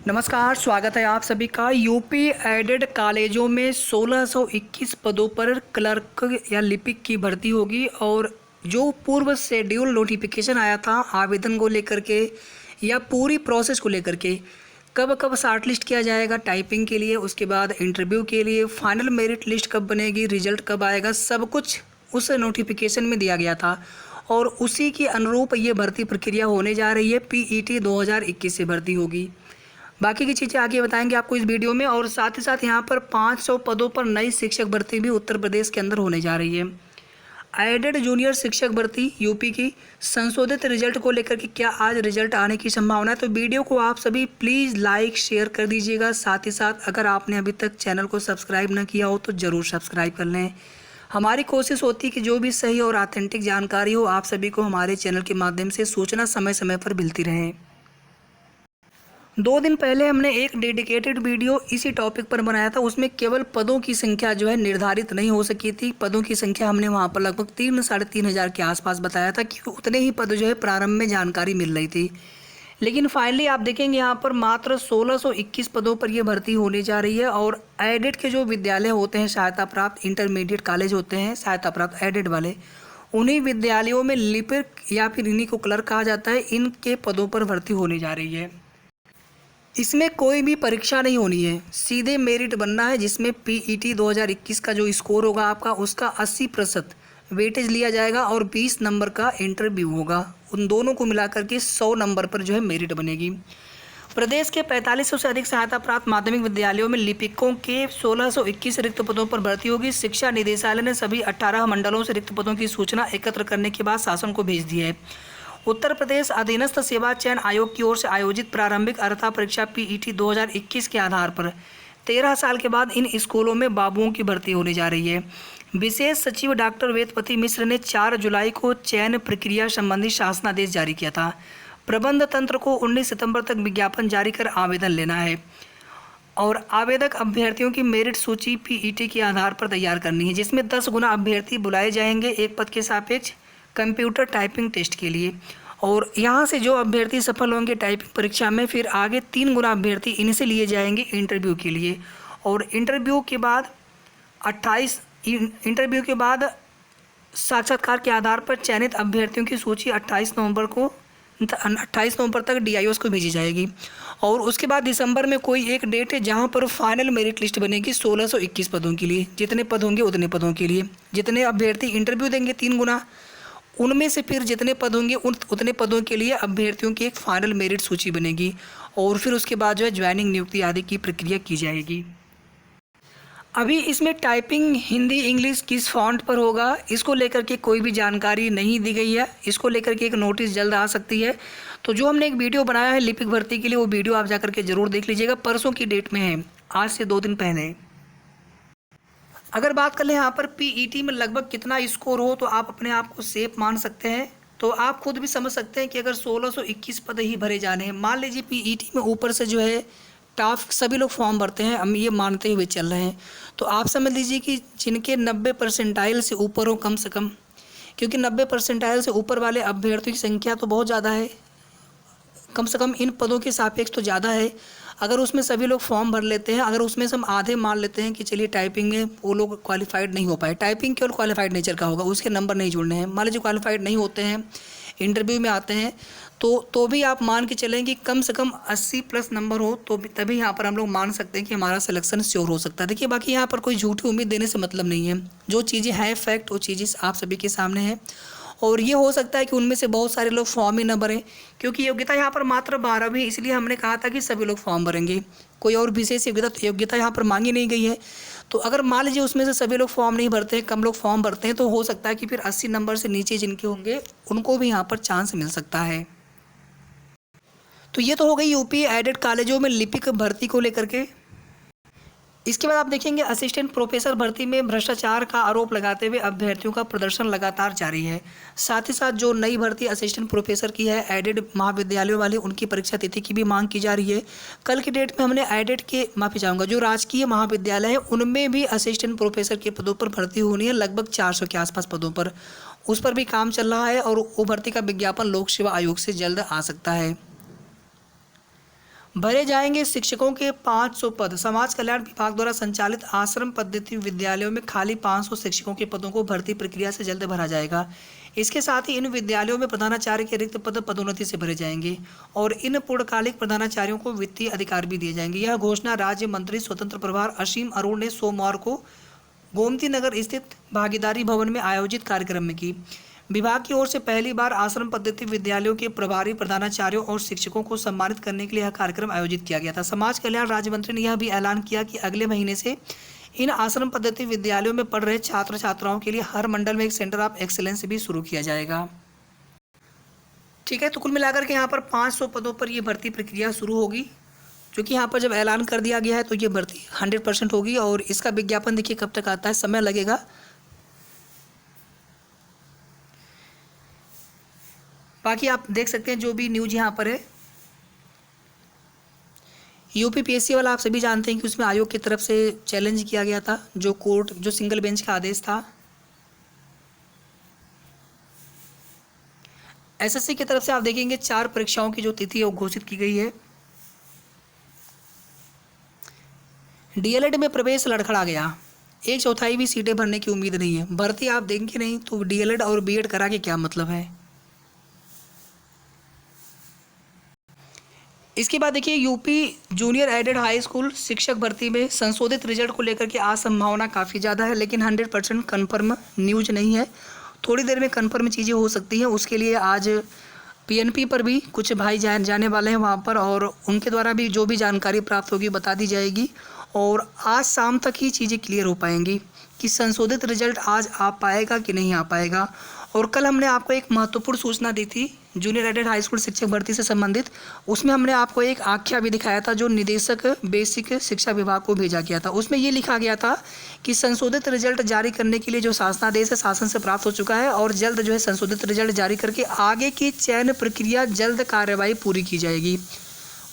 नमस्कार, स्वागत है आप सभी का। यूपी एडेड कॉलेजों में 1621 पदों पर क्लर्क या लिपिक की भर्ती होगी। और जो पूर्व शेड्यूल नोटिफिकेशन आया था आवेदन को लेकर के या पूरी प्रोसेस को लेकर के, कब कब शॉर्ट लिस्ट किया जाएगा टाइपिंग के लिए, उसके बाद इंटरव्यू के लिए, फाइनल मेरिट लिस्ट कब बनेगी, रिजल्ट कब आएगा, सब कुछ उस नोटिफिकेशन में दिया गया था। और उसी के अनुरूप ये भर्ती प्रक्रिया होने जा रही है। पीईटी 2021 से भर्ती होगी। बाकी की चीज़ें आगे बताएंगे आपको इस वीडियो में। और साथ ही साथ यहाँ पर 500 पदों पर नई शिक्षक भर्ती भी उत्तर प्रदेश के अंदर होने जा रही है। एडेड जूनियर शिक्षक भर्ती यूपी की संशोधित रिजल्ट को लेकर के क्या आज रिजल्ट आने की संभावना है, तो वीडियो को आप सभी प्लीज़ लाइक शेयर कर दीजिएगा। साथ ही साथ अगर आपने अभी तक चैनल को सब्सक्राइब न किया हो तो ज़रूर सब्सक्राइब कर लें। हमारी कोशिश होती है कि जो भी सही और ऑथेंटिक जानकारी हो आप सभी को हमारे चैनल के माध्यम से सूचना समय समय पर मिलती रहे। 2 दिन पहले हमने एक डेडिकेटेड वीडियो इसी टॉपिक पर बनाया था। उसमें केवल पदों की संख्या जो है निर्धारित नहीं हो सकी थी। पदों की संख्या हमने वहां पर लगभग 3-साढ़े 3 हज़ार के आसपास बताया था कि उतने ही पद जो है प्रारंभ में जानकारी मिल रही थी। लेकिन फाइनली आप देखेंगे यहाँ पर मात्र 1621 पदों पर यह भर्ती होने जा रही है। और एडेड के जो विद्यालय होते हैं, सहायता प्राप्त इंटरमीडिएट कॉलेज होते हैं सहायता प्राप्त एडेड वाले, उन्हीं विद्यालयों में लिपिक या फिर इन्हीं को क्लर्क कहा जाता है, इनके पदों पर भर्ती होने जा रही है। इसमें कोई भी परीक्षा नहीं होनी है, सीधे मेरिट बनना है, जिसमें पीईटी 2021 का जो स्कोर होगा आपका उसका 80% वेटेज लिया जाएगा और 20 नंबर का इंटरव्यू होगा। उन दोनों को मिलाकर के 100 नंबर पर जो है मेरिट बनेगी। प्रदेश के 4500 से अधिक सहायता प्राप्त माध्यमिक विद्यालयों में लिपिकों के 1621 रिक्त पदों पर भर्ती होगी। शिक्षा निदेशालय ने सभी 18 मंडलों से रिक्त पदों की सूचना एकत्र करने के बाद शासन को भेज दी है। उत्तर प्रदेश अधीनस्थ सेवा चयन आयोग की ओर से आयोजित प्रारंभिक अर्हता परीक्षा पीईटी 2021 के आधार पर 13 साल के बाद इन स्कूलों में बाबुओं की भर्ती होने जा रही है। विशेष सचिव डॉक्टर वेदपति मिश्र ने 4 जुलाई को चयन प्रक्रिया संबंधी शासनादेश जारी किया था। प्रबंध तंत्र को 19 सितंबर तक विज्ञापन जारी कर आवेदन लेना है और आवेदक अभ्यर्थियों की मेरिट सूची पीईटी के आधार पर तैयार करनी है, जिसमें 10 गुना अभ्यर्थी बुलाए जाएंगे एक पद के सापेक्ष कंप्यूटर टाइपिंग टेस्ट के लिए। और यहाँ से जो अभ्यर्थी सफल होंगे टाइपिंग परीक्षा में, फिर आगे 3 गुना अभ्यर्थी इनसे लिए जाएंगे इंटरव्यू के लिए। और इंटरव्यू के बाद साक्षात्कार के आधार पर चयनित अभ्यर्थियों की सूची 28 नवंबर तक डीआईओस को भेजी जाएगी। और उसके बाद दिसंबर में कोई एक डेट है जहां पर फाइनल मेरिट लिस्ट बनेगी 1621 पदों के लिए। जितने पद होंगे उतने पदों के लिए, जितने अभ्यर्थी इंटरव्यू देंगे 3 गुना, उनमें से फिर जितने पद होंगे उतने पदों के लिए अभ्यर्थियों की एक फाइनल मेरिट सूची बनेगी। और फिर उसके बाद जो है ज्वाइनिंग, नियुक्ति आदि की प्रक्रिया की जाएगी। अभी इसमें टाइपिंग हिंदी इंग्लिश किस फॉन्ट पर होगा, इसको लेकर के कोई भी जानकारी नहीं दी गई है। इसको लेकर के एक नोटिस जल्द आ सकती है। तो जो हमने एक वीडियो बनाया है लिपिक भर्ती के लिए, वो वीडियो आप जाकर के ज़रूर देख लीजिएगा। परसों की डेट में है, आज से 2 दिन पहले। अगर बात कर लें यहाँ पर पीईटी में लगभग कितना स्कोर हो तो आप अपने आप को सेफ मान सकते हैं। तो आप खुद भी समझ सकते हैं कि अगर 1621 पद ही भरे जाने हैं, मान लीजिए पीईटी में ऊपर से जो है टॉप सभी लोग फॉर्म भरते हैं, हम ये मानते हुए चल रहे हैं, तो आप समझ लीजिए कि जिनके 90 परसेंटाइल से ऊपर हो कम से कम, क्योंकि 90 परसेंटाइल से ऊपर वाले अभ्यर्थियों की संख्या तो बहुत ज़्यादा है, कम से कम इन पदों के सापेक्ष तो ज़्यादा है। अगर उसमें सभी लोग फॉर्म भर लेते हैं, अगर उसमें से हम आधे मान लेते हैं कि चलिए टाइपिंग में वो लोग क्वालिफाइड नहीं हो पाए, टाइपिंग केवल क्वालिफाइड नेचर का होगा, उसके नंबर नहीं जुड़ने हैं, मान लीजिए क्वालिफाइड नहीं होते हैं, इंटरव्यू में आते हैं, तो भी आप मान के चलें कि कम से कम 80+ नंबर हो तो तभी यहाँ पर हम लोग मान सकते हैं कि हमारा सिलेक्शन श्योर हो सकता है। देखिए, बाकी यहाँ पर कोई झूठी उम्मीद देने से मतलब नहीं है। जो चीज़ें हैं फैक्ट, वो चीज़ें आप सभी के सामने हैं। और ये हो सकता है कि उनमें से बहुत सारे लोग फॉर्म ही न भरें, क्योंकि योग्यता यहाँ पर मात्र 12वीं, इसलिए हमने कहा था कि सभी लोग फॉर्म भरेंगे। कोई और विशेष योग्यता यहाँ पर मांगी नहीं गई है। तो अगर मान लीजिए उसमें से सभी लोग फॉर्म नहीं भरते हैं, कम लोग फॉर्म भरते हैं, तो हो सकता है कि फिर 80 नंबर से नीचे जिनके होंगे उनको भी यहाँ पर चांस मिल सकता है। तो ये तो हो गई यूपी एडेड कॉलेजों में लिपिक भर्ती को लेकर के। इसके बाद आप देखेंगे असिस्टेंट प्रोफेसर भर्ती में भ्रष्टाचार का आरोप लगाते हुए अभ्यर्थियों का प्रदर्शन लगातार जारी है। साथ ही साथ जो नई भर्ती असिस्टेंट प्रोफेसर की है एडेड महाविद्यालयों वाली, उनकी परीक्षा तिथि की भी मांग की जा रही है। कल की डेट में हमने एडेड के जो राजकीय महाविद्यालय है उनमें भी असिस्टेंट प्रोफेसर के पदों पर भर्ती होनी है, लगभग 400 के आसपास पदों पर। उस पर भी काम चल रहा है और वो भर्ती का विज्ञापन लोक सेवा आयोग से जल्द आ सकता है। भरे जाएंगे शिक्षकों के 500 पद। समाज कल्याण विभाग द्वारा संचालित आश्रम पद्धति विद्यालयों में खाली 500 शिक्षकों के पदों को भर्ती प्रक्रिया से जल्द भरा जाएगा। इसके साथ ही इन विद्यालयों में प्रधानाचार्य के रिक्त पद पदोन्नति से भरे जाएंगे और इन पूर्णकालिक प्रधानाचार्यों को वित्तीय अधिकार भी दिए जाएंगे। यह घोषणा राज्य मंत्री स्वतंत्र प्रभार असीम अरुण ने सोमवार को गोमती नगर स्थित भागीदारी भवन में आयोजित कार्यक्रम में की। विभाग की ओर से पहली बार आश्रम पद्धति विद्यालयों के प्रभारी प्रधानाचार्यों और शिक्षकों को सम्मानित करने के लिए यह कार्यक्रम आयोजित किया गया था। समाज कल्याण राज्य मंत्री ने यह भी ऐलान किया कि अगले महीने से इन आश्रम पद्धति विद्यालयों में पढ़ रहे छात्र छात्राओं के लिए हर मंडल में एक सेंटर ऑफ एक्सीलेंस भी शुरू किया जाएगा। ठीक है, तो कुल मिलाकर के यहाँ पर 500 पदों पर यह भर्ती प्रक्रिया शुरू होगी, जो कि यहाँ पर जब ऐलान कर दिया गया है तो ये भर्ती 100% होगी। और इसका विज्ञापन देखिए कब तक आता है, समय लगेगा। बाकी आप देख सकते हैं जो भी न्यूज यहाँ पर है, यूपीपीएससी वाला आप सभी जानते हैं कि उसमें आयोग की तरफ से चैलेंज किया गया था, जो कोर्ट जो सिंगल बेंच का आदेश था। एसएससी की तरफ से आप देखेंगे 4 परीक्षाओं की जो तिथि है वो घोषित की गई है। डीएलएड में प्रवेश लड़खड़ा गया, 1/4 भी सीटें भरने की उम्मीद नहीं है। भर्ती आप देंगे नहीं तो डीएलएड और बीएड करा के क्या मतलब है। इसके बाद देखिए UP junior added high school शिक्षक भर्ती में संशोधित रिजल्ट को लेकर के आज संभावना काफ़ी ज़्यादा है, लेकिन 100% कन्फर्म न्यूज नहीं है। थोड़ी देर में कन्फर्म चीज़ें हो सकती हैं। उसके लिए आज पीएनपी पर भी कुछ भाई जाने वाले हैं वहाँ पर, और उनके द्वारा भी जो भी जानकारी प्राप्त होगी बता दी जाएगी। और आज शाम तक ही चीज़ें क्लियर हो पाएंगी कि संशोधित रिजल्ट आज आ पाएगा कि नहीं आ पाएगा। और कल हमने आपको एक महत्वपूर्ण सूचना दी थी जूनियर एडेड हाई स्कूल शिक्षक भर्ती से संबंधित। उसमें हमने आपको एक आख्या भी दिखाया था जो निदेशक बेसिक शिक्षा विभाग को भेजा गया था। उसमें ये लिखा गया था कि संशोधित रिजल्ट जारी करने के लिए जो शासनादेश है शासन से प्राप्त हो चुका है, और जल्द जो है संशोधित रिजल्ट जारी करके आगे की चयन प्रक्रिया जल्द कार्यवाही पूरी की जाएगी।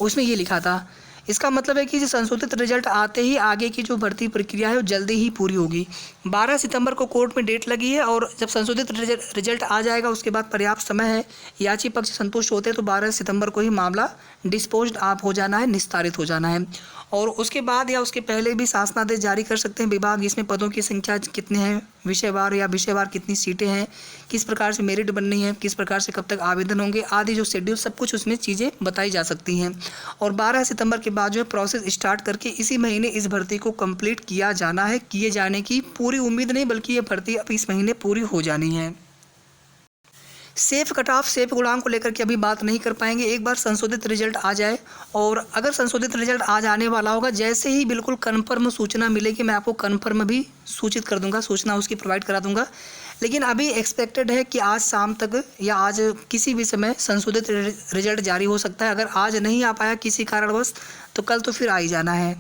उसमें ये लिखा था। इसका मतलब है कि संशोधित रिजल्ट आते ही आगे की जो भर्ती प्रक्रिया है वो जल्दी ही पूरी होगी। 12 सितंबर को कोर्ट में डेट लगी है, और जब संशोधित रिजल्ट आ जाएगा उसके बाद पर्याप्त समय है, याची पक्ष संतुष्ट होते हैं तो 12 सितंबर को ही मामला डिस्पोज्ड ऑफ हो जाना है, निस्तारित हो जाना है। और उसके बाद या उसके पहले भी शासनादेश जारी कर सकते हैं विभाग। इसमें पदों की संख्या कितने हैं, विषयवार या विषयवार कितनी सीटें हैं, किस प्रकार से मेरिट बननी है, किस प्रकार से कब तक आवेदन होंगे आदि जो शेड्यूल सब कुछ उसमें चीज़ें बताई जा सकती हैं। और 12 सितंबर के बाद जो है प्रोसेस स्टार्ट करके इसी महीने इस भर्ती को कंप्लीट किया जाना है। किए जाने की पूरी उम्मीद नहीं, बल्कि ये भर्ती अब इस महीने पूरी हो जानी है। सेफ कट ऑफ सेफ गुणांक को लेकर के अभी बात नहीं कर पाएंगे, एक बार संशोधित रिजल्ट आ जाए। और अगर संशोधित रिजल्ट आज आने वाला होगा, जैसे ही बिल्कुल कन्फर्म सूचना मिलेगी मैं आपको कन्फर्म भी सूचित कर दूंगा, सूचना उसकी प्रोवाइड करा दूंगा। लेकिन अभी एक्सपेक्टेड है कि आज शाम तक या आज किसी भी समय संशोधित रिजल्ट जारी हो सकता है। अगर आज नहीं आ पाया किसी कारणवश तो कल तो फिर आ ही जाना है।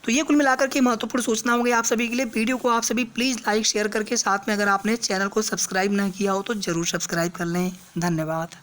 तो ये कुल मिलाकर के महत्वपूर्ण सूचना होगी आप सभी के लिए। वीडियो को आप सभी प्लीज़ लाइक शेयर करके, साथ में अगर आपने चैनल को सब्सक्राइब नहीं किया हो तो ज़रूर सब्सक्राइब कर लें। धन्यवाद।